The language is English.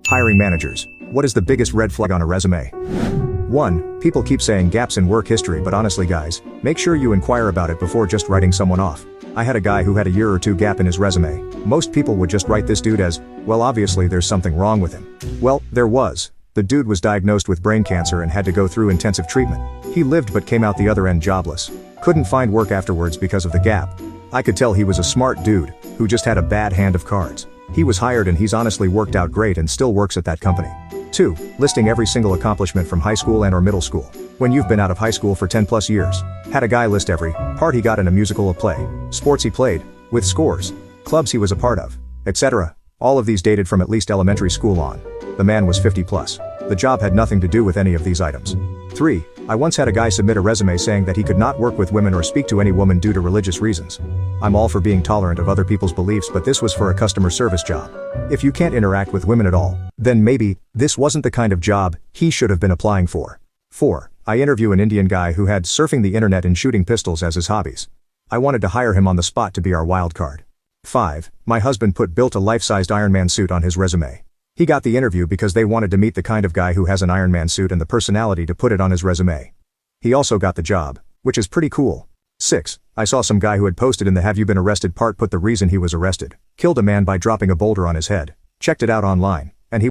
Hiring managers. What is the biggest red flag on a resume? 1. People keep saying gaps in work history, but honestly guys, make sure you inquire about it before just writing someone off. I had a guy who had a year or two gap in his resume. Most people would just write this dude as, well, obviously there's something wrong with him. Well, there was. The dude was diagnosed with brain cancer and had to go through intensive treatment. He lived but came out the other end jobless. Couldn't find work afterwards because of the gap. I could tell he was a smart dude, who just had a bad hand of cards. He was hired and he's honestly worked out great and still works at that company. 2. Listing every single accomplishment from high school and or middle school. When you've been out of high school for 10 plus years. Had a guy list every part he got in a musical or play, sports he played, with scores, clubs he was a part of, etc. All of these dated from at least elementary school on. The man was 50 plus. The job had nothing to do with any of these items. 3. I once had a guy submit a resume saying that he could not work with women or speak to any woman due to religious reasons. I'm all for being tolerant of other people's beliefs, but this was for a customer service job. If you can't interact with women at all, then maybe this wasn't the kind of job he should have been applying for. 4. I interview an Indian guy who had surfing the internet and shooting pistols as his hobbies. I wanted to hire him on the spot to be our wild card. 5. My husband built a life-sized Iron Man suit on his resume. He got the interview because they wanted to meet the kind of guy who has an Iron Man suit and the personality to put it on his resume. He also got the job, which is pretty cool. 6. I saw some guy who had posted in the "Have you been arrested" part put the reason he was arrested. Killed a man by dropping a boulder on his head. Checked it out online.